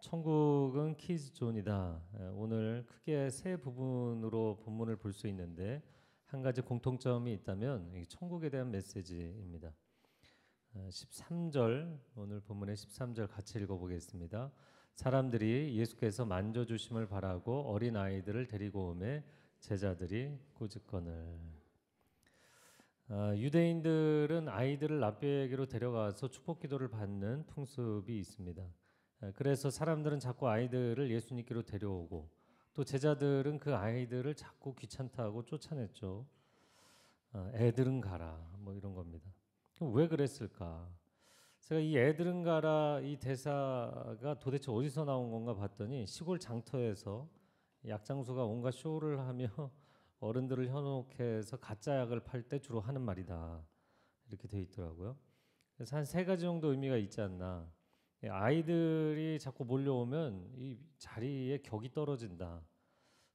천국은 키즈존이다. 오늘 크게 세 부분으로 본문을 볼 수 있는데 한 가지 공통점이 있다면 천국에 대한 메시지입니다. 13절 오늘 본문의 13절 같이 읽어보겠습니다. 사람들이 예수께서 만져주심을 바라고 어린 아이들을 데리고 오매 제자들이 꾸짖거늘. 유대인들은 아이들을 납배에게로 데려가서 축복기도를 받는 풍습이 있습니다. 그래서 사람들은 자꾸 아이들을 예수님께로 데려오고 또 제자들은 그 아이들을 자꾸 귀찮다고 쫓아냈죠. 애들은 가라 뭐 이런 겁니다. 왜 그랬을까? 제가 이 애들은 가라 이 대사가 도대체 어디서 나온 건가 봤더니 시골 장터에서 약장수가 온갖 쇼를 하며 어른들을 현혹해서 가짜 약을 팔 때 주로 하는 말이다 이렇게 돼 있더라고요. 그래서 한 세 가지 정도 의미가 있지 않나. 아이들이 자꾸 몰려오면 이 자리에 격이 떨어진다.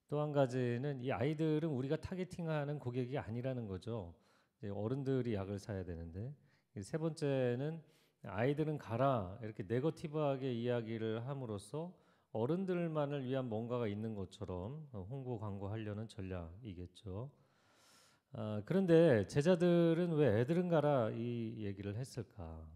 또 한 가지는 이 아이들은 우리가 타겟팅하는 고객이 아니라는 거죠. 어른들이 약을 사야 되는데. 세 번째는 아이들은 가라 이렇게 네거티브하게 이야기를 함으로써 어른들만을 위한 뭔가가 있는 것처럼 홍보 광고하려는 전략이겠죠. 그런데 제자들은 왜 애들은 가라 이 얘기를 했을까?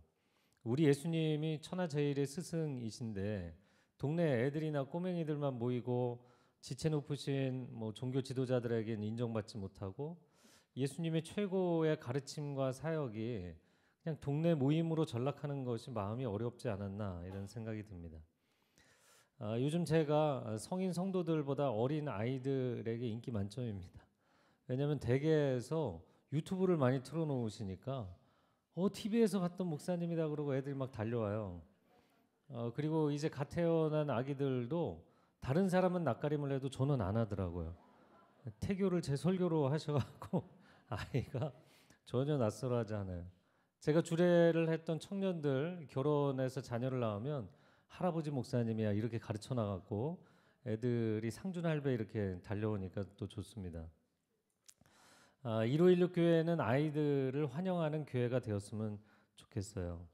우리 예수님이 천하제일의 스승이신데 동네 애들이나 꼬맹이들만 모이고 지체 높으신 뭐 종교 지도자들에겐 인정받지 못하고 예수님의 최고의 가르침과 사역이 그냥 동네 모임으로 전락하는 것이 마음이 어렵지 않았나 이런 생각이 듭니다. 요즘 제가 성인 성도들보다 어린 아이들에게 인기 만점입니다. 왜냐하면 댁에서 유튜브를 많이 틀어놓으시니까 TV에서 봤던 목사님이다 그러고 애들이 막 달려와요. 그리고 이제 갓 태어난 아기들도 다른 사람은 낯가림을 해도 저는 안 하더라고요. 태교를 제 설교로 하셔갖고 아이가 전혀 낯설어하지 않아요. 제가 주례를 했던 청년들 결혼해서 자녀를 낳으면 할아버지 목사님이야 이렇게 가르쳐 나갔고 애들이 상준할배 이렇게 달려오니까 또 좋습니다. 1516 교회는 아이들을 환영하는 교회가 되었으면 좋겠어요.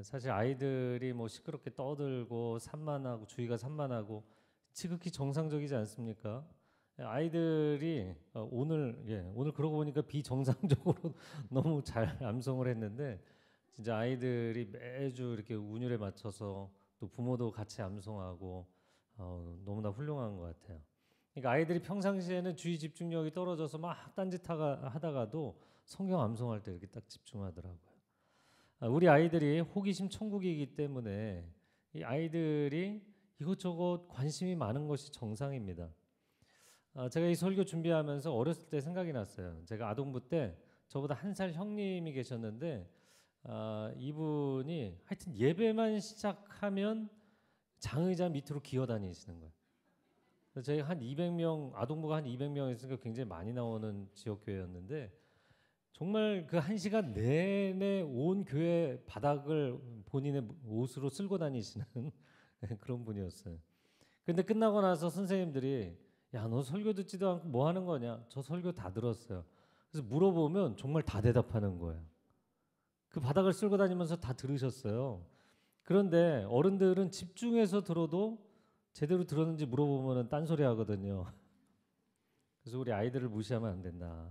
사실 아이들이 뭐 시끄럽게 떠들고 산만하고 주위가 산만하고 지극히 정상적이지 않습니까? 아이들이 오늘 그러고 보니까 비정상적으로 너무 잘 암송을 했는데 진짜 아이들이 매주 이렇게 운율에 맞춰서 또 부모도 같이 암송하고 너무나 훌륭한 것 같아요. 그러니까 아이들이 평상시에는 주의 집중력이 떨어져서 막 딴짓 하다가도 성경 암송할 때 이렇게 딱 집중하더라고요. 우리 아이들이 호기심 천국이기 때문에 이 아이들이 이것저것 관심이 많은 것이 정상입니다. 제가 이 설교 준비하면서 어렸을 때 생각이 났어요. 제가 아동부 때 저보다 한 살 형님이 계셨는데 이분이 하여튼 예배만 시작하면 장의자 밑으로 기어다니시는 거예요. 저희가 한 200명 아동부가 한 200명 있으니까 굉장히 많이 나오는 지역 교회였는데 정말 그 한 시간 내내 온 교회 바닥을 본인의 옷으로 쓸고 다니시는 그런 분이었어요. 근데 끝나고 나서 선생님들이 야, 너 설교 듣지도 않고 뭐 하는 거냐? 저 설교 다 들었어요. 그래서 물어보면 정말 다 대답하는 거예요. 그 바닥을 쓸고 다니면서 다 들으셨어요. 그런데 어른들은 집중해서 들어도 제대로 들었는지 물어보면 딴소리 하거든요. 그래서 우리 아이들을 무시하면 안 된다.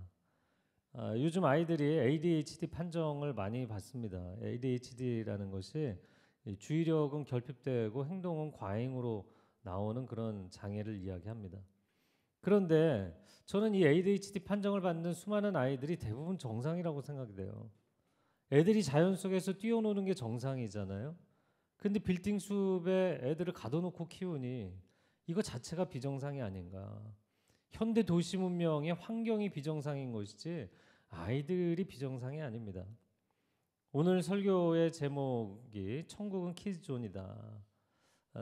요즘 아이들이 ADHD 판정을 많이 받습니다. ADHD라는 것이 주의력은 결핍되고 행동은 과잉으로 나오는 그런 장애를 이야기합니다. 그런데 저는 이 ADHD 판정을 받는 수많은 아이들이 대부분 정상이라고 생각이 돼요. 애들이 자연 속에서 뛰어노는 게 정상이잖아요. 근데 빌딩 숲에 애들을 가둬놓고 키우니 이거 자체가 비정상이 아닌가. 현대 도시 문명의 환경이 비정상인 것이지 아이들이 비정상이 아닙니다. 오늘 설교의 제목이 천국은 키즈존이다.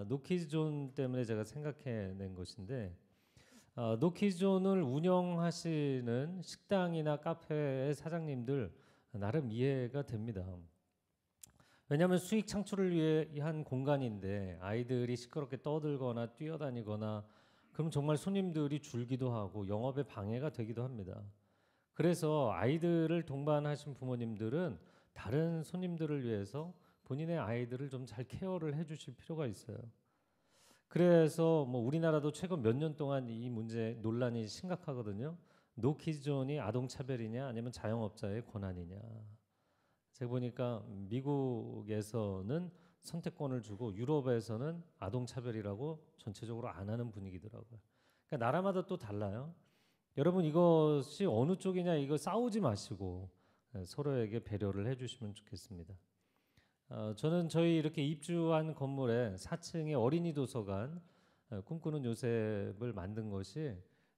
노키즈존 때문에 제가 생각해낸 것인데 노키즈존을 운영하시는 식당이나 카페의 사장님들 나름 이해가 됩니다. 왜냐하면 수익 창출을 위한 공간인데 아이들이 시끄럽게 떠들거나 뛰어다니거나 그럼 정말 손님들이 줄기도 하고 영업에 방해가 되기도 합니다. 그래서 아이들을 동반하신 부모님들은 다른 손님들을 위해서 본인의 아이들을 좀 잘 케어를 해주실 필요가 있어요. 그래서 뭐 우리나라도 최근 몇 년 동안 이 문제 논란이 심각하거든요. 노키즈존이 아동 차별이냐 아니면 자영업자의 권한이냐. 제가 보니까 미국에서는 선택권을 주고 유럽에서는 아동 차별이라고 전체적으로 안 하는 분위기더라고요. 그러니까 나라마다 또 달라요. 여러분 이것이 어느 쪽이냐 이거 싸우지 마시고 서로에게 배려를 해주시면 좋겠습니다. 저는 저희 이렇게 입주한 건물에 4층에 어린이 도서관 꿈꾸는 요셉을 만든 것이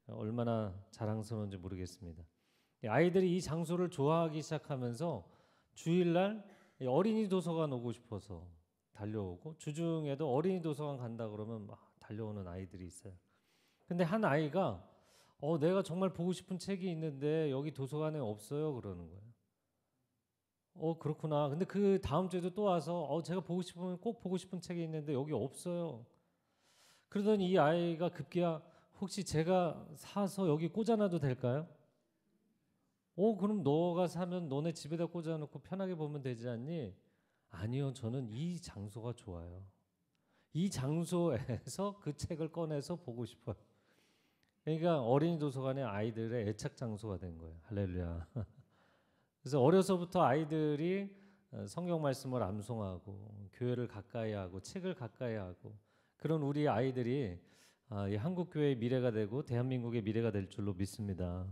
얼마나 자랑스러운지 모르겠습니다. 아이들이 이 장소를 좋아하기 시작하면서 주일날 어린이 도서관 오고 싶어서 달려오고 주중에도 어린이 도서관 간다 그러면 막 달려오는 아이들이 있어요. 근데 한 아이가 내가 정말 보고 싶은 책이 있는데 여기 도서관에 없어요 그러는 거예요. 그렇구나. 근데 그 다음 주에도 또 와서 제가 꼭 보고 싶은 책이 있는데 여기 없어요. 그러더니 이 아이가 급기야 혹시 제가 사서 여기 꽂아놔도 될까요? 그럼 너가 사면 너네 집에다 꽂아놓고 편하게 보면 되지 않니? 아니요, 저는 이 장소가 좋아요. 이 장소에서 그 책을 꺼내서 보고 싶어요. 그러니까 어린이 도서관이 아이들의 애착 장소가 된 거예요. 할렐루야. 그래서 어려서부터 아이들이 성경 말씀을 암송하고 교회를 가까이 하고 책을 가까이 하고 그런 우리 아이들이 이 한국 교회의 미래가 되고 대한민국의 미래가 될 줄로 믿습니다.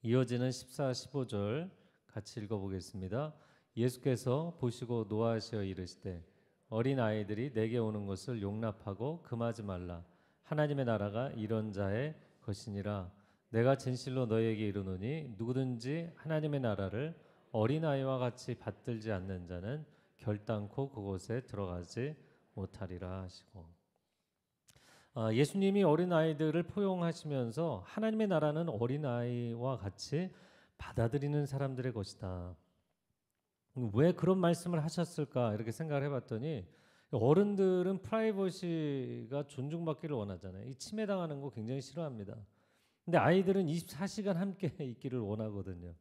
이어지는 14, 15절 같이 읽어보겠습니다. 예수께서 보시고 노하시어 이르시되 어린 아이들이 내게 오는 것을 용납하고 금하지 말라. 하나님의 나라가 이런 자의 것이니라. 내가 진실로 너희에게 이르노니 누구든지 하나님의 나라를 어린아이와 같이 받들지 않는 자는 결단코 그곳에 들어가지 못하리라 하시고, 예수님이 어린아이들을 포용하시면서 하나님의 나라는 어린아이와 같이 받아들이는 사람들의 것이다. 왜 그런 말씀을 하셨을까 이렇게 생각을 해봤더니 어른들은 프라이버시가 존중받기를 원하잖아요. 이 침해당하는 거 굉장히 싫어합니다. 근데 아이들은 24시간 함께 있기를 원하거든요.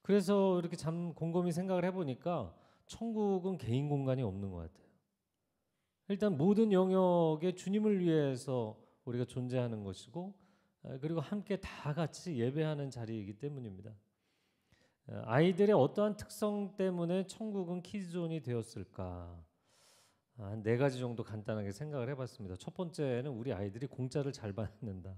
그래서 이렇게 참 곰곰이 생각을 해보니까 천국은 개인 공간이 없는 것 같아요. 일단 모든 영역에 주님을 위해서 우리가 존재하는 것이고 그리고 함께 다 같이 예배하는 자리이기 때문입니다. 아이들의 어떠한 특성 때문에 천국은 키즈존이 되었을까? 한 4가지 정도 간단하게 생각을 해봤습니다. 첫 번째는 우리 아이들이 공짜를 잘 받는다.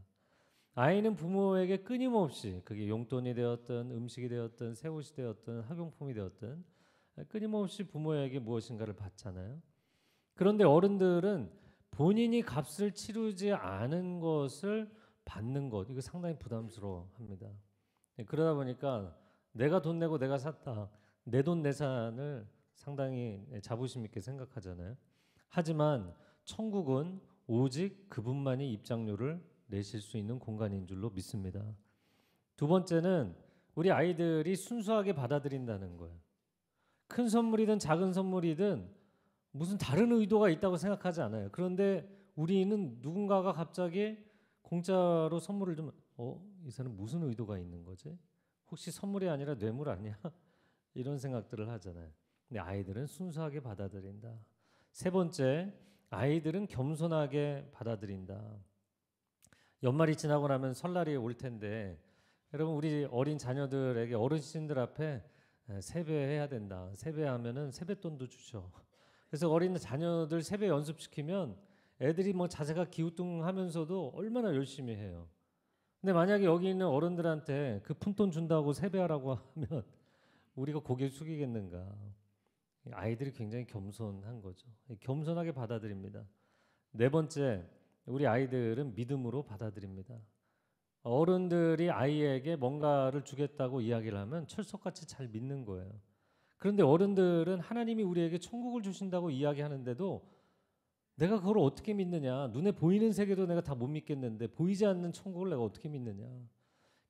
아이는 부모에게 끊임없이 그게 용돈이 되었든 음식이 되었든 새 옷이 되었든 학용품이 되었든 끊임없이 부모에게 무엇인가를 받잖아요. 그런데 어른들은 본인이 값을 치르지 않은 것을 받는 것, 이거 상당히 부담스러워합니다. 그러다 보니까 내가 돈 내고 내가 샀다, 내 돈 내산을 상당히 자부심 있게 생각하잖아요. 하지만 천국은 오직 그분만이 입장료를 내실 수 있는 공간인 줄로 믿습니다. 두 번째는 우리 아이들이 순수하게 받아들인다는 거예요. 큰 선물이든 작은 선물이든 무슨 다른 의도가 있다고 생각하지 않아요. 그런데 우리는 누군가가 갑자기 공짜로 선물을 주면 이 사람 무슨 의도가 있는 거지? 혹시 선물이 아니라 뇌물 아니야? 이런 생각들을 하잖아요. 근데 아이들은 순수하게 받아들인다. 세 번째, 아이들은 겸손하게 받아들인다. 연말이 지나고 나면 설날이 올 텐데 여러분 우리 어린 자녀들에게 어르신들 앞에 세배해야 된다. 세배하면은 세뱃돈도 주죠. 그래서 어린 자녀들 세배 연습시키면 애들이 뭐 자세가 기우뚱하면서도 얼마나 열심히 해요. 근데 만약에 여기 있는 어른들한테 그 푼돈 준다고 세배하라고 하면 우리가 고개 숙이겠는가? 아이들이 굉장히 겸손한 거죠. 겸손하게 받아들입니다. 네 번째, 우리 아이들은 믿음으로 받아들입니다. 어른들이 아이에게 뭔가를 주겠다고 이야기를 하면 철석같이 잘 믿는 거예요. 그런데 어른들은 하나님이 우리에게 천국을 주신다고 이야기하는데도 내가 그걸 어떻게 믿느냐? 눈에 보이는 세계도 내가 다 못 믿겠는데 보이지 않는 천국을 내가 어떻게 믿느냐?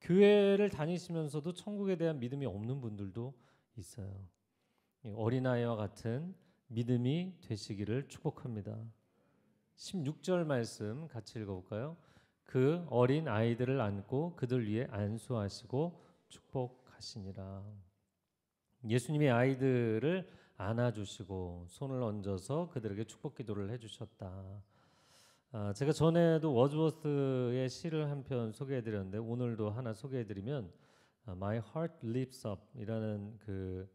교회를 다니시면서도 천국에 대한 믿음이 없는 분들도 있어요. 어린아이와 같은 믿음이 되시기를 축복합니다. 16절 말씀 같이 읽어볼까요? 그 어린 아이들을 안고 그들 위에 안수하시고 축복하시니라. 예수님이 아이들을 안아주시고 손을 얹어서 그들에게 축복 기도를 해주셨다. 제가 전에도 워즈워스의 시를 한 편 소개해드렸는데 오늘도 하나 소개해드리면 My Heart Leaps Up이라는 그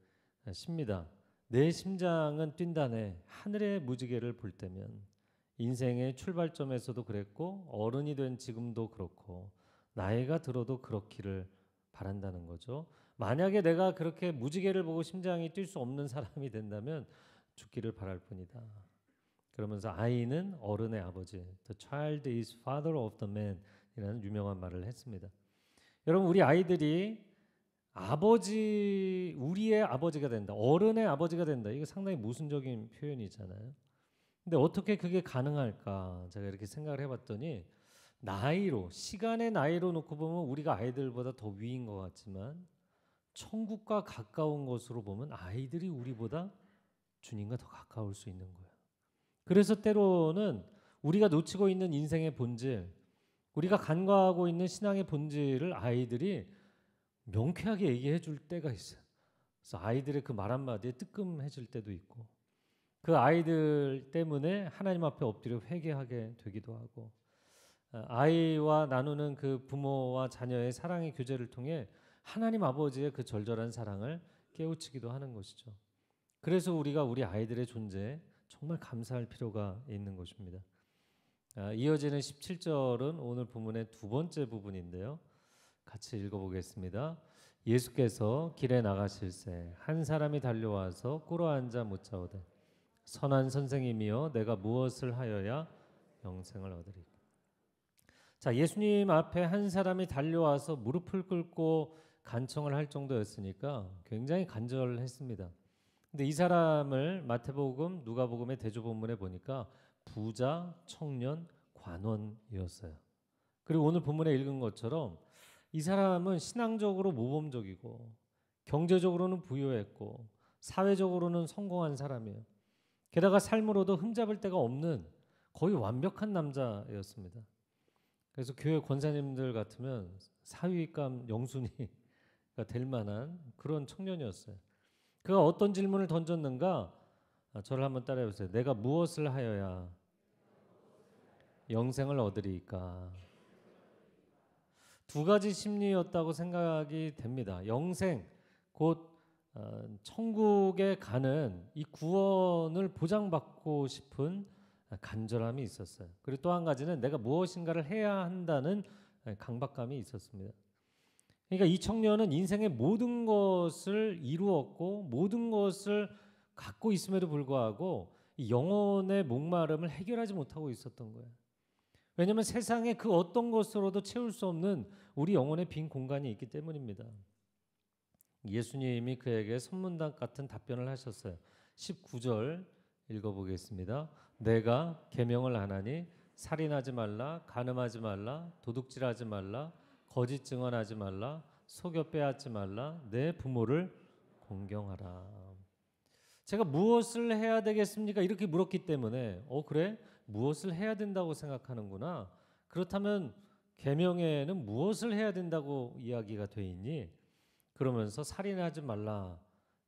시입니다. 내 심장은 뛴다네 하늘의 무지개를 볼 때면. 인생의 출발점에서도 그랬고 어른이 된 지금도 그렇고 나이가 들어도 그렇기를 바란다는 거죠. 만약에 내가 그렇게 무지개를 보고 심장이 뛸 수 없는 사람이 된다면 죽기를 바랄 뿐이다. 그러면서 아이는 어른의 아버지, The child is father of the man 이라는 유명한 말을 했습니다. 여러분, 우리 아이들이 우리의 아버지가 된다, 어른의 아버지가 된다. 이게 상당히 모순적인 표현이잖아요. 근데 어떻게 그게 가능할까? 제가 이렇게 생각을 해봤더니 시간의 나이로 놓고 보면 우리가 아이들보다 더 위인 것 같지만 천국과 가까운 것으로 보면 아이들이 우리보다 주님과 더 가까울 수 있는 거예요. 그래서 때로는 우리가 놓치고 있는 인생의 본질, 우리가 간과하고 있는 신앙의 본질을 아이들이 명쾌하게 얘기해 줄 때가 있어요. 그래서 아이들의 그 말 한마디에 뜨끔해질 때도 있고, 그 아이들 때문에 하나님 앞에 엎드려 회개하게 되기도 하고, 아이와 나누는 그 부모와 자녀의 사랑의 교제를 통해 하나님 아버지의 그 절절한 사랑을 깨우치기도 하는 것이죠. 그래서 우리가 우리 아이들의 존재에 정말 감사할 필요가 있는 것입니다. 이어지는 17절은 오늘 본문의 두 번째 부분인데요. 같이 읽어보겠습니다. 예수께서 길에 나가실새 한 사람이 달려와서 꿇어앉아 묻자오되 선한 선생님이여 내가 무엇을 하여야 영생을 얻으리까. 자, 예수님 앞에 한 사람이 달려와서 무릎을 꿇고 간청을 할 정도였으니까 굉장히 간절했습니다. 근데 이 사람을 마태복음, 누가복음의 대조본문에 보니까 부자, 청년, 관원이었어요. 그리고 오늘 본문에 읽은 것처럼 이 사람은 신앙적으로 모범적이고 경제적으로는 부유했고 사회적으로는 성공한 사람이에요. 게다가 삶으로도 흠잡을 데가 없는 거의 완벽한 남자였습니다. 그래서 교회 권사님들 같으면 사위감 영순위가 될 만한 그런 청년이었어요. 그가 어떤 질문을 던졌는가? 저를 한번 따라해 보세요. 내가 무엇을 하여야 영생을 얻으리까? 두 가지 심리였다고 생각이 됩니다. 영생, 곧 천국에 가는 이 구원을 보장받고 싶은 간절함이 있었어요. 그리고 또 한 가지는 내가 무엇인가를 해야 한다는 강박감이 있었습니다. 그러니까 이 청년은 인생의 모든 것을 이루었고 모든 것을 갖고 있음에도 불구하고 이 영혼의 목마름을 해결하지 못하고 있었던 거예요. 왜냐하면 세상에 그 어떤 것으로도 채울 수 없는 우리 영혼의 빈 공간이 있기 때문입니다. 예수님이 그에게 선문답 같은 답변을 하셨어요. 19절 읽어보겠습니다. 내가 계명을 안 하니 살인하지 말라, 간음하지 말라, 도둑질하지 말라, 거짓 증언하지 말라, 속여 빼앗지 말라, 내 부모를 공경하라. 제가 무엇을 해야 되겠습니까? 이렇게 물었기 때문에 그래? 무엇을 해야 된다고 생각하는구나. 그렇다면 계명에는 무엇을 해야 된다고 이야기가 돼 있니? 그러면서 살인하지 말라.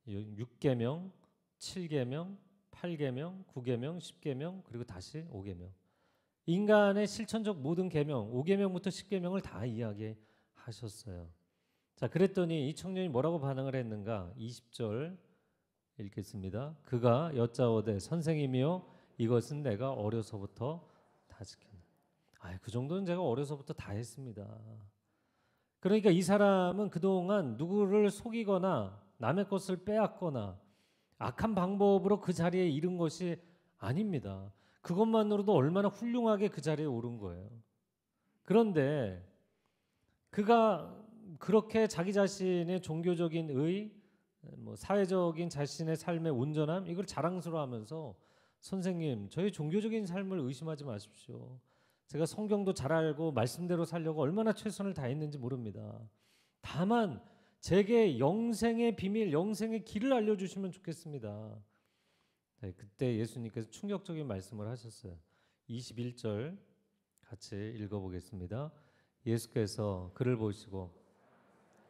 6계명, 7계명, 8계명, 9계명, 10계명, 그리고 다시 5계명. 인간의 실천적 모든 계명, 5계명부터 10계명을 다 이야기하셨어요. 자, 그랬더니 이 청년이 뭐라고 반응을 했는가? 20절 읽겠습니다. 그가 여짜오되 선생님이여 이것은 내가 어려서부터 다 지켰네. 그 정도는 제가 어려서부터 다 했습니다. 그러니까 이 사람은 그동안 누구를 속이거나 남의 것을 빼앗거나 악한 방법으로 그 자리에 이른 것이 아닙니다. 그것만으로도 얼마나 훌륭하게 그 자리에 오른 거예요. 그런데 그가 그렇게 자기 자신의 종교적인 의, 사회적인 자신의 삶의 온전함 이걸 자랑스러워하면서 선생님, 저희 종교적인 삶을 의심하지 마십시오. 제가 성경도 잘 알고 말씀대로 살려고 얼마나 최선을 다했는지 모릅니다. 다만 제게 영생의 비밀, 영생의 길을 알려주시면 좋겠습니다. 네, 그때 예수님께서 충격적인 말씀을 하셨어요. 21절 같이 읽어보겠습니다. 예수께서 그를 보시고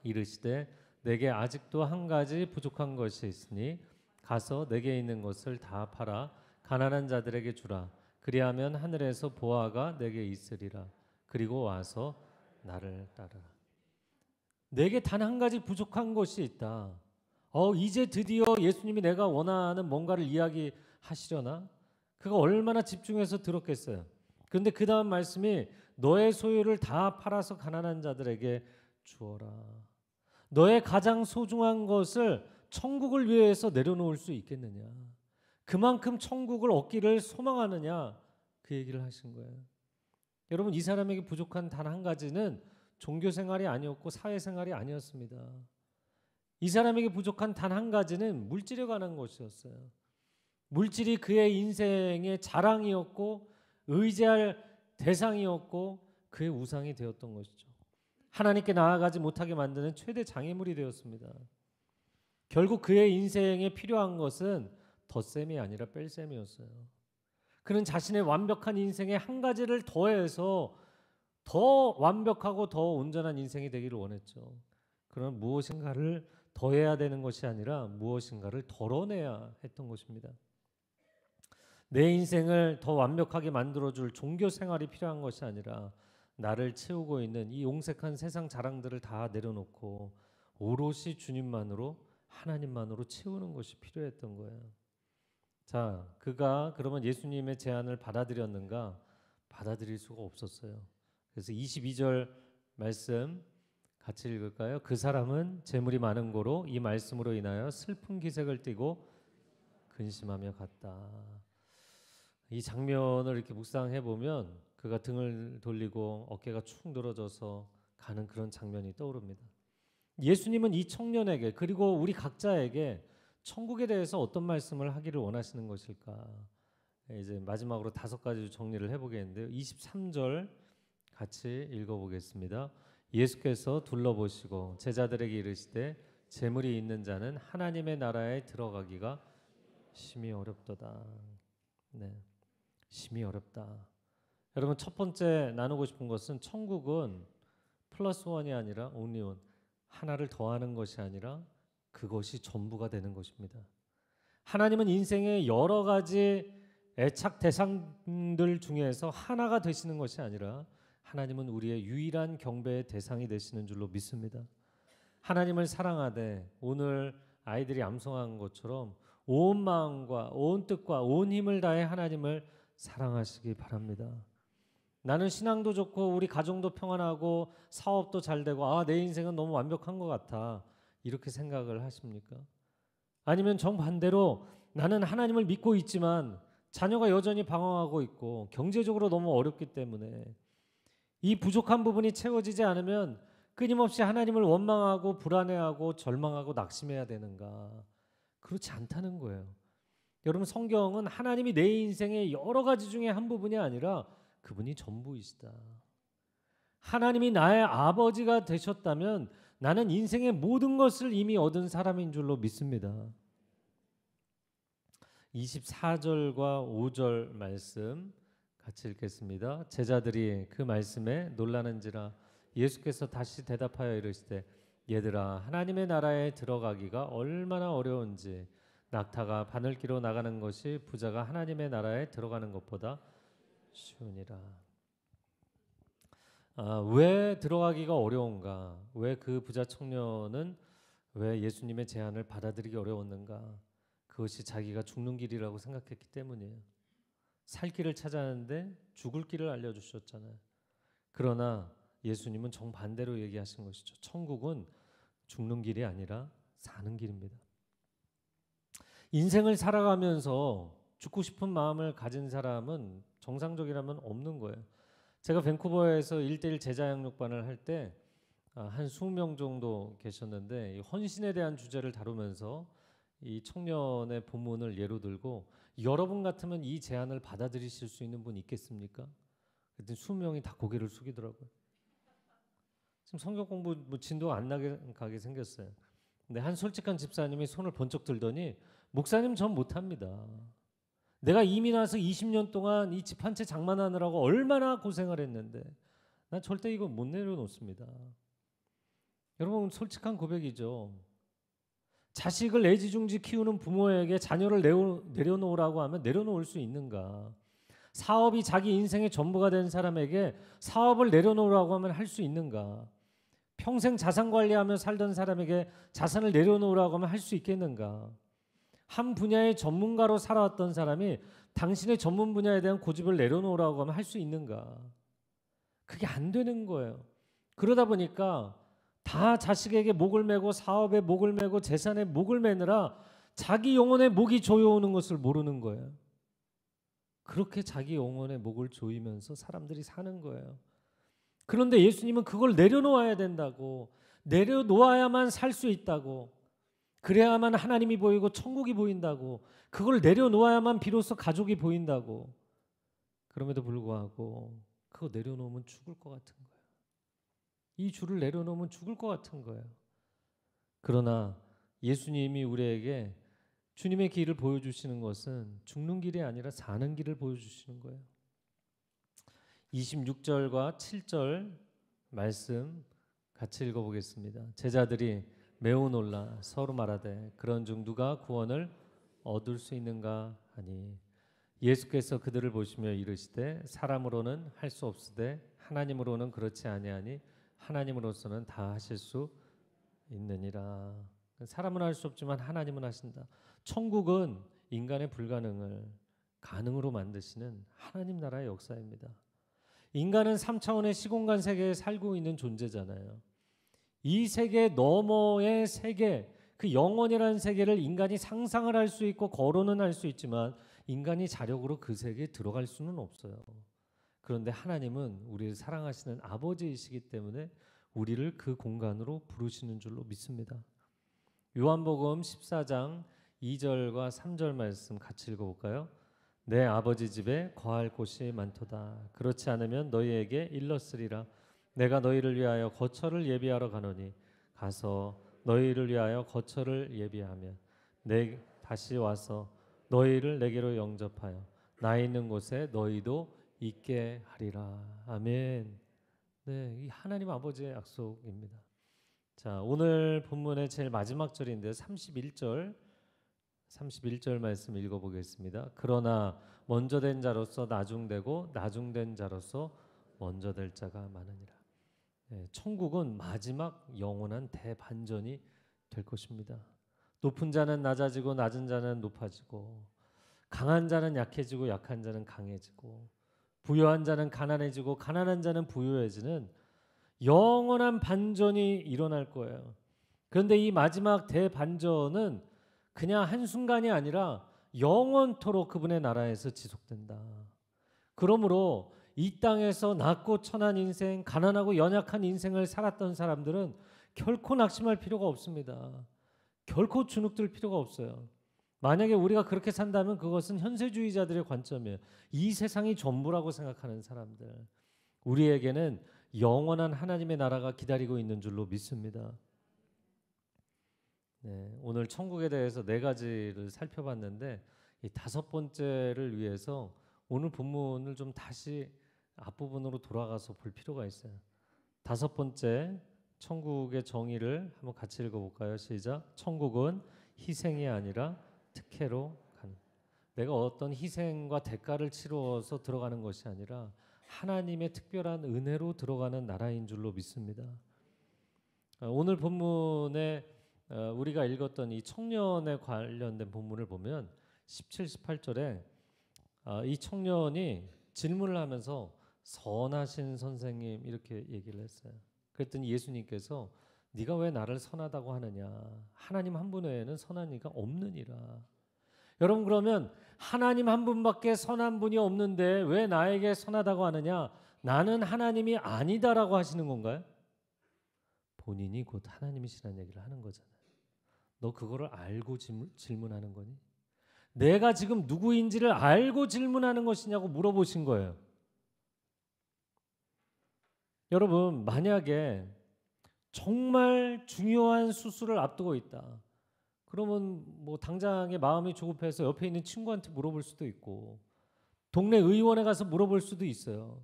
이르시되 내게 아직도 한 가지 부족한 것이 있으니 가서 내게 있는 것을 다 팔아 가난한 자들에게 주라. 그리하면 하늘에서 보화가 내게 있으리라. 그리고 와서 나를 따르라. 내게 단 한 가지 부족한 것이 있다. 이제 드디어 예수님이 내가 원하는 뭔가를 이야기하시려나? 그가 얼마나 집중해서 들었겠어요. 그런데 그 다음 말씀이 너의 소유를 다 팔아서 가난한 자들에게 주어라. 너의 가장 소중한 것을 천국을 위해서 내려놓을 수 있겠느냐? 그만큼 천국을 얻기를 소망하느냐? 그 얘기를 하신 거예요. 여러분, 이 사람에게 부족한 단 한 가지는 종교 생활이 아니었고 사회 생활이 아니었습니다. 이 사람에게 부족한 단 한 가지는 물질에 관한 것이었어요. 물질이 그의 인생의 자랑이었고 의지할 대상이었고 그의 우상이 되었던 것이죠. 하나님께 나아가지 못하게 만드는 최대 장애물이 되었습니다. 결국 그의 인생에 필요한 것은 덧셈이 아니라 뺄셈이었어요. 그는 자신의 완벽한 인생에 한 가지를 더해서 더 완벽하고 더 온전한 인생이 되기를 원했죠. 그러나 무엇인가를 더해야 되는 것이 아니라 무엇인가를 덜어내야 했던 것입니다. 내 인생을 더 완벽하게 만들어줄 종교 생활이 필요한 것이 아니라 나를 채우고 있는 이 용색한 세상 자랑들을 다 내려놓고 오롯이 주님만으로 하나님만으로 채우는 것이 필요했던 거예요. 자, 그가 그러면 예수님의 제안을 받아들였는가? 받아들일 수가 없었어요. 그래서 22절 말씀 같이 읽을까요? 그 사람은 재물이 많은 고로 이 말씀으로 인하여 슬픈 기색을 띠고 근심하며 갔다. 이 장면을 이렇게 묵상해 보면 그가 등을 돌리고 어깨가 축 늘어져서 가는 그런 장면이 떠오릅니다. 예수님은 이 청년에게 그리고 우리 각자에게 천국에 대해서 어떤 말씀을 하기를 원하시는 것일까? 이제 마지막으로 5가지 정리를 해보겠는데요. 23절 같이 읽어보겠습니다. 예수께서 둘러보시고 제자들에게 이르시되 재물이 있는 자는 하나님의 나라에 들어가기가 심히 어렵도다. 네, 심히 어렵다. 여러분, 첫 번째 나누고 싶은 것은 천국은 플러스 원이 아니라 only one, 하나를 더하는 것이 아니라 그것이 전부가 되는 것입니다. 하나님은 인생의 여러 가지 애착 대상들 중에서 하나가 되시는 것이 아니라 하나님은 우리의 유일한 경배의 대상이 되시는 줄로 믿습니다. 하나님을 사랑하되 오늘 아이들이 암송한 것처럼 온 마음과 온 뜻과 온 힘을 다해 하나님을 사랑하시기 바랍니다. 나는 신앙도 좋고 우리 가정도 평안하고 사업도 잘 되고 내 인생은 너무 완벽한 것 같아. 이렇게 생각을 하십니까? 아니면 정반대로 나는 하나님을 믿고 있지만 자녀가 여전히 방황하고 있고 경제적으로 너무 어렵기 때문에 이 부족한 부분이 채워지지 않으면 끊임없이 하나님을 원망하고 불안해하고 절망하고 낙심해야 되는가? 그렇지 않다는 거예요. 여러분, 성경은 하나님이 내 인생의 여러 가지 중에 한 부분이 아니라 그분이 전부이시다. 하나님이 나의 아버지가 되셨다면 나는 인생의 모든 것을 이미 얻은 사람인 줄로 믿습니다. 24절과 5절 말씀 같이 읽겠습니다. 제자들이 그 말씀에 놀라는지라 예수께서 다시 대답하여 이르시되 얘들아, 하나님의 나라에 들어가기가 얼마나 어려운지 낙타가 바늘기로 나가는 것이 부자가 하나님의 나라에 들어가는 것보다 쉬우니라. 왜 들어가기가 어려운가? 왜 그 부자 청년은 왜 예수님의 제안을 받아들이기 어려웠는가? 그것이 자기가 죽는 길이라고 생각했기 때문이에요. 살 길을 찾았는데 죽을 길을 알려주셨잖아요. 그러나 예수님은 정반대로 얘기하신 것이죠. 천국은 죽는 길이 아니라 사는 길입니다. 인생을 살아가면서 죽고 싶은 마음을 가진 사람은 정상적이라면 없는 거예요. 제가 밴쿠버에서 1:1 제자 양육반을 할 때 한 20명 정도 계셨는데 이 헌신에 대한 주제를 다루면서 이 청년의 본문을 예로 들고 여러분 같으면 이 제안을 받아들이실 수 있는 분 있겠습니까? 그랬더니 20명이 다 고개를 숙이더라고요. 지금 성경 공부 진도 안 나게 가게 생겼어요. 근데 한 솔직한 집사님이 손을 번쩍 들더니 목사님 전 못합니다. 내가 이민 와서 20년 동안 이 집 한 채 장만하느라고 얼마나 고생을 했는데 난 절대 이거 못 내려놓습니다. 여러분, 솔직한 고백이죠. 자식을 애지중지 키우는 부모에게 자녀를 내려놓으라고 하면 내려놓을 수 있는가? 사업이 자기 인생의 전부가 된 사람에게 사업을 내려놓으라고 하면 할 수 있는가? 평생 자산 관리하며 살던 사람에게 자산을 내려놓으라고 하면 할 수 있겠는가? 한 분야의 전문가로 살아왔던 사람이 당신의 전문 분야에 대한 고집을 내려놓으라고 하면 할 수 있는가? 그게 안 되는 거예요. 그러다 보니까 다 자식에게 목을 매고 사업에 목을 매고 재산에 목을 매느라 자기 영혼의 목이 조여오는 것을 모르는 거예요. 그렇게 자기 영혼의 목을 조이면서 사람들이 사는 거예요. 그런데 예수님은 그걸 내려놓아야 된다고, 내려놓아야만 살 수 있다고, 그래야만 하나님이 보이고 천국이 보인다고, 그걸 내려놓아야만 비로소 가족이 보인다고. 그럼에도 불구하고 그거 내려놓으면 죽을 것 같은 거예요. 이 줄을 내려놓으면 죽을 것 같은 거예요. 그러나 예수님이 우리에게 주님의 길을 보여주시는 것은 죽는 길이 아니라 사는 길을 보여주시는 거예요. 26절과 7절 말씀 같이 읽어보겠습니다. 제자들이 매우 놀라 서로 말하되 그런 중 누가 구원을 얻을 수 있는가 하니 예수께서 그들을 보시며 이르시되 사람으로는 할 수 없으되 하나님으로는 그렇지 아니하니 하나님으로서는 다 하실 수 있느니라. 사람은 할 수 없지만 하나님은 하신다. 천국은 인간의 불가능을 가능으로 만드시는 하나님 나라의 역사입니다. 인간은 3차원의 시공간 세계에 살고 있는 존재잖아요. 이 세계 너머의 세계, 그 영원이라는 세계를 인간이 상상을 할 수 있고 거론은 할 수 있지만 인간이 자력으로 그 세계에 들어갈 수는 없어요. 그런데 하나님은 우리를 사랑하시는 아버지이시기 때문에 우리를 그 공간으로 부르시는 줄로 믿습니다. 요한복음 14장 2절과 3절 말씀 같이 읽어볼까요? 내 아버지 집에 거할 곳이 많도다. 그렇지 않으면 너희에게 일렀으리라. 내가 너희를 위하여 거처를 예비하러 가노니 가서 너희를 위하여 거처를 예비하면 내 다시 와서 너희를 내게로 영접하여 나 있는 곳에 너희도 있게 하리라. 아멘. 네, 이 하나님 아버지의 약속입니다. 자, 오늘 본문의 제일 마지막 절인데 31절 말씀 읽어보겠습니다. 그러나 먼저 된 자로서 나중되고 나중된 자로서 먼저 될 자가 많으니라. 네, 천국은 마지막 영원한 대반전이 될 것입니다. 높은 자는 낮아지고 낮은 자는 높아지고 강한 자는 약해지고 약한 자는 강해지고 부유한 자는 가난해지고 가난한 자는 부유해지는 영원한 반전이 일어날 거예요. 그런데 이 마지막 대반전은 그냥 한순간이 아니라 영원토록 그분의 나라에서 지속된다. 그러므로 이 땅에서 낮고 천한 인생, 가난하고 연약한 인생을 살았던 사람들은 결코 낙심할 필요가 없습니다. 결코 주눅들 필요가 없어요. 만약에 우리가 그렇게 산다면 그것은 현세주의자들의 관점이에요. 이 세상이 전부라고 생각하는 사람들. 우리에게는 영원한 하나님의 나라가 기다리고 있는 줄로 믿습니다. 네, 오늘 천국에 대해서 4가지를 살펴봤는데 이 5번째를 위해서 오늘 본문을 좀 다시 앞부분으로 돌아가서 볼 필요가 있어요. 5번째, 천국의 정의를 한번 같이 읽어볼까요? 시작. 천국은 희생이 아니라 특혜로 가는. 내가 어떤 희생과 대가를 치루어서 들어가는 것이 아니라 하나님의 특별한 은혜로 들어가는 나라인 줄로 믿습니다. 오늘 본문에 우리가 읽었던 이 청년에 관련된 본문을 보면 17, 18절에 이 청년이 질문을 하면서 선하신 선생님 이렇게 얘기를 했어요. 그랬더니 예수님께서 네가 왜 나를 선하다고 하느냐? 하나님 한 분 외에는 선한 이가 없느니라. 여러분, 그러면 하나님 한 분밖에 선한 분이 없는데 왜 나에게 선하다고 하느냐? 나는 하나님이 아니다라고 하시는 건가요? 본인이 곧 하나님이시라는 얘기를 하는 거잖아요. 너 그거를 알고 질문하는 거니? 내가 지금 누구인지를 알고 질문하는 것이냐고 물어보신 거예요. 여러분, 만약에 정말 중요한 수술을 앞두고 있다. 그러면 뭐 당장에 마음이 조급해서 옆에 있는 친구한테 물어볼 수도 있고 동네 의원에 가서 물어볼 수도 있어요.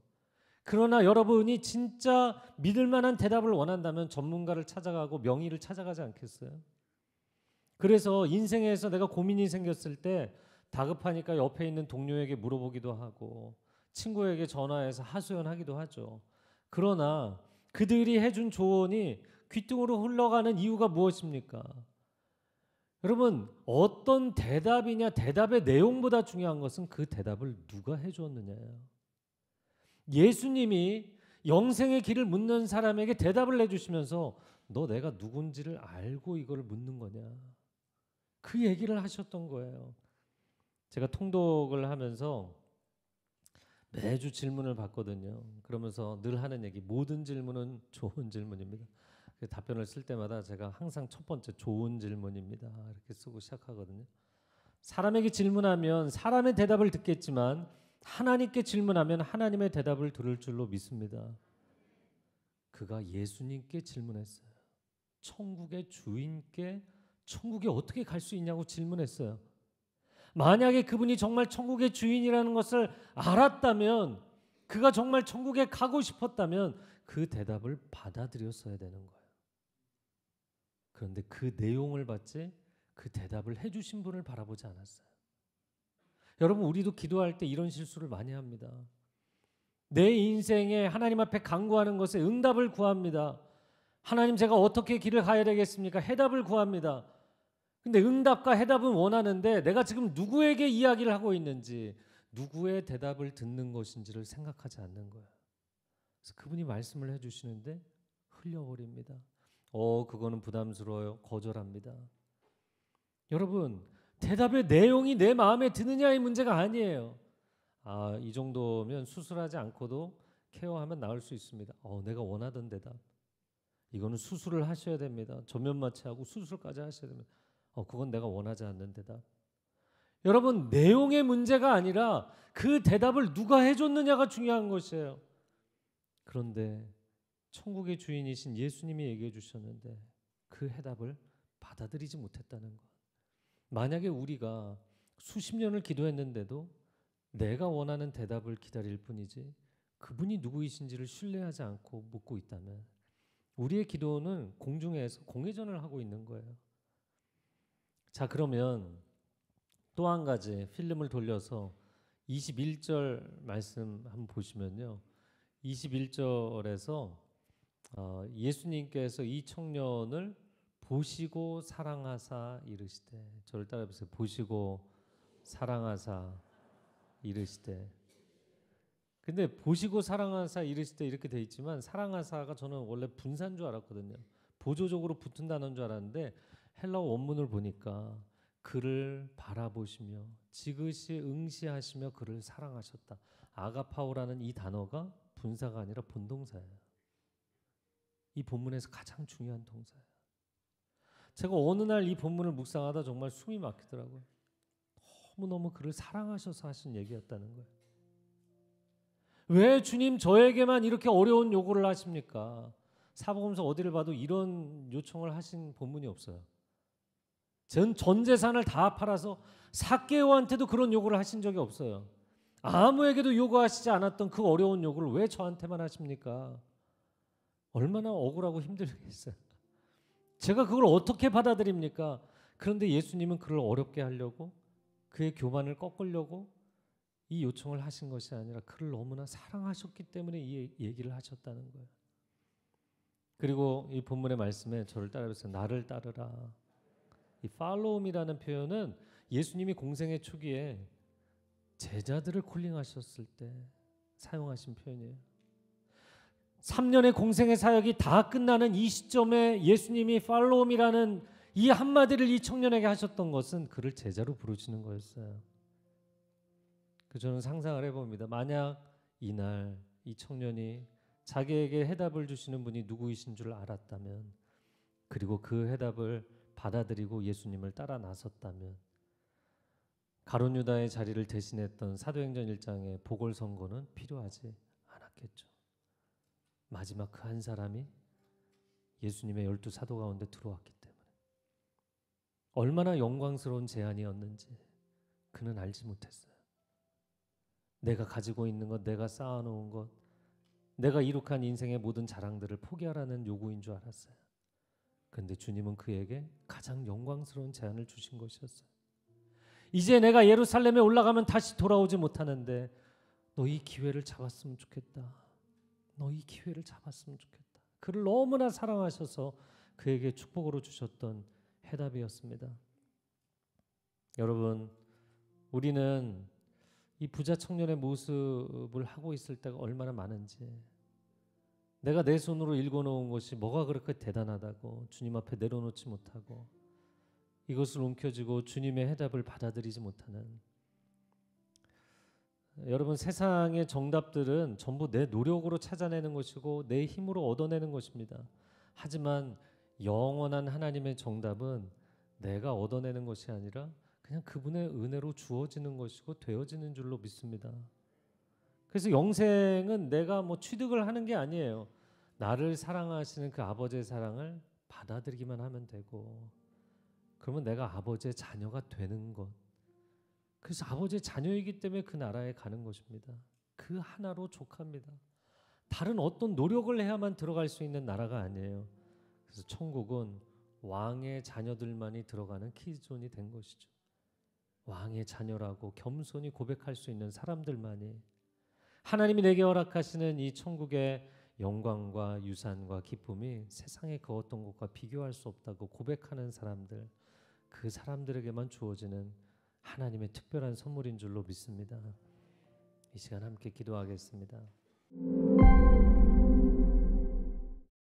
그러나 여러분이 진짜 믿을 만한 대답을 원한다면 전문가를 찾아가고 명의를 찾아가지 않겠어요? 그래서 인생에서 내가 고민이 생겼을 때 다급하니까 옆에 있는 동료에게 물어보기도 하고 친구에게 전화해서 하소연하기도 하죠. 그러나 그들이 해준 조언이 귓등으로 흘러가는 이유가 무엇입니까? 여러분, 어떤 대답이냐, 대답의 내용보다 중요한 것은 그 대답을 누가 해주었느냐예요. 예수님이 영생의 길을 묻는 사람에게 대답을 해주시면서 너 내가 누군지를 알고 이걸 묻는 거냐, 그 얘기를 하셨던 거예요. 제가 통독을 하면서 매주 질문을 받거든요. 그러면서 늘 하는 얘기, 모든 질문은 좋은 질문입니다. 답변을 쓸 때마다 제가 항상 첫 번째 좋은 질문입니다 이렇게 쓰고 시작하거든요. 사람에게 질문하면 사람의 대답을 듣겠지만 하나님께 질문하면 하나님의 대답을 들을 줄로 믿습니다. 그가 예수님께 질문했어요. 천국의 주인께 천국에 어떻게 갈 수 있냐고 질문했어요. 만약에 그분이 정말 천국의 주인이라는 것을 알았다면, 그가 정말 천국에 가고 싶었다면 그 대답을 받아들였어야 되는 거예요. 그런데 그 내용을 받지 그 대답을 해주신 분을 바라보지 않았어요. 여러분, 우리도 기도할 때 이런 실수를 많이 합니다. 내 인생에 하나님 앞에 간구하는 것에 응답을 구합니다. 하나님, 제가 어떻게 길을 가야 되겠습니까? 해답을 구합니다. 근데 응답과 해답은 원하는데 내가 지금 누구에게 이야기를 하고 있는지, 누구의 대답을 듣는 것인지를 생각하지 않는 거예요. 그래서 그분이 말씀을 해주시는데 흘려버립니다. 그거는 부담스러워요. 거절합니다. 여러분, 대답의 내용이 내 마음에 드느냐의 문제가 아니에요. 이 정도면 수술하지 않고도 케어하면 나을 수 있습니다. 내가 원하던 대답. 이거는 수술을 하셔야 됩니다. 전면 마취하고 수술까지 하셔야 됩니다. 그건 내가 원하지 않는 대답. 여러분, 내용의 문제가 아니라 그 대답을 누가 해줬느냐가 중요한 것이에요. 그런데 천국의 주인이신 예수님이 얘기해 주셨는데 그 해답을 받아들이지 못했다는 것. 만약에 우리가 수십 년을 기도했는데도 내가 원하는 대답을 기다릴 뿐이지 그분이 누구이신지를 신뢰하지 않고 묻고 있다면 우리의 기도는 공중에서 공회전을 하고 있는 거예요. 자, 그러면 또 한 가지 필름을 돌려서 21절 말씀 한번 보시면요. 21절에서 예수님께서 이 청년을 보시고 사랑하사 이르시되, 저를 따라해보세요. 보시고 사랑하사 이르시되. 근데 보시고 사랑하사 이르시되 이렇게 돼 있지만 사랑하사가 저는 원래 분사인 줄 알았거든요. 보조적으로 붙은다는 줄 알았는데 헬라어 원문을 보니까 그를 바라보시며 지그시 응시하시며 그를 사랑하셨다. 아가파오라는 이 단어가 분사가 아니라 본동사예요. 이 본문에서 가장 중요한 동사예요. 제가 어느 날 이 본문을 묵상하다 정말 숨이 막히더라고요. 너무너무 그를 사랑하셔서 하신 얘기였다는 거예요. 왜 주님 저에게만 이렇게 어려운 요구를 하십니까? 사복음서 어디를 봐도 이런 요청을 하신 본문이 없어요. 전 재산을 다 팔아서 삭개오한테도 그런 요구를 하신 적이 없어요. 아무에게도 요구하시지 않았던 그 어려운 요구를 왜 저한테만 하십니까? 얼마나 억울하고 힘들겠어요. 제가 그걸 어떻게 받아들입니까? 그런데 예수님은 그를 어렵게 하려고, 그의 교만을 꺾으려고 이 요청을 하신 것이 아니라 그를 너무나 사랑하셨기 때문에 이 얘기를 하셨다는 거예요. 그리고 이 본문의 말씀에 저를 따라서 나를 따르라. 이 followme라는 표현은 예수님이 공생의 초기에 제자들을 콜링하셨을 때 사용하신 표현이에요. 3년의 공생의 사역이 다 끝나는 이 시점에 예수님이 follow me라는 이 한마디를 이 청년에게 하셨던 것은 그를 제자로 부르시는 거였어요. 저는 상상을 해봅니다. 만약 이날 이 청년이 자기에게 해답을 주시는 분이 누구이신 줄 알았다면, 그리고 그 해답을 받아들이고 예수님을 따라 나섰다면, 가룟 유다의 자리를 대신했던 사도행전 1장의 보궐선거는 필요하지 않았겠죠. 마지막 그 한 사람이 예수님의 12 사도 가운데 들어왔기 때문에 얼마나 영광스러운 제안이었는지 그는 알지 못했어요. 내가 가지고 있는 것, 내가 쌓아놓은 것, 내가 이룩한 인생의 모든 자랑들을 포기하라는 요구인 줄 알았어요. 그런데 주님은 그에게 가장 영광스러운 제안을 주신 것이었어요. 이제 내가 예루살렘에 올라가면 다시 돌아오지 못하는데 너 이 기회를 잡았으면 좋겠다. 너 이 기회를 잡았으면 좋겠다. 그를 너무나 사랑하셔서 그에게 축복으로 주셨던 해답이었습니다. 여러분, 우리는 이 부자 청년의 모습을 하고 있을 때가 얼마나 많은지, 내가 내 손으로 일궈놓은 것이 뭐가 그렇게 대단하다고 주님 앞에 내려놓지 못하고 이것을 움켜쥐고 주님의 해답을 받아들이지 못하는, 여러분, 세상의 정답들은 전부 내 노력으로 찾아내는 것이고 내 힘으로 얻어내는 것입니다. 하지만 영원한 하나님의 정답은 내가 얻어내는 것이 아니라 그냥 그분의 은혜로 주어지는 것이고 되어지는 줄로 믿습니다. 그래서 영생은 내가 뭐 취득을 하는 게 아니에요. 나를 사랑하시는 그 아버지의 사랑을 받아들이기만 하면 되고, 그러면 내가 아버지의 자녀가 되는 것. 그래서 아버지의 자녀이기 때문에 그 나라에 가는 것입니다. 그 하나로 족합니다. 다른 어떤 노력을 해야만 들어갈 수 있는 나라가 아니에요. 그래서 천국은 왕의 자녀들만이 들어가는 키존이 된 것이죠. 왕의 자녀라고 겸손히 고백할 수 있는 사람들만이, 하나님이 내게 허락하시는 이 천국의 영광과 유산과 기쁨이 세상의 그 어떤 것과 비교할 수 없다고 고백하는 사람들, 그 사람들에게만 주어지는 하나님의 특별한 선물인 줄로 믿습니다. 이 시간 함께 기도하겠습니다.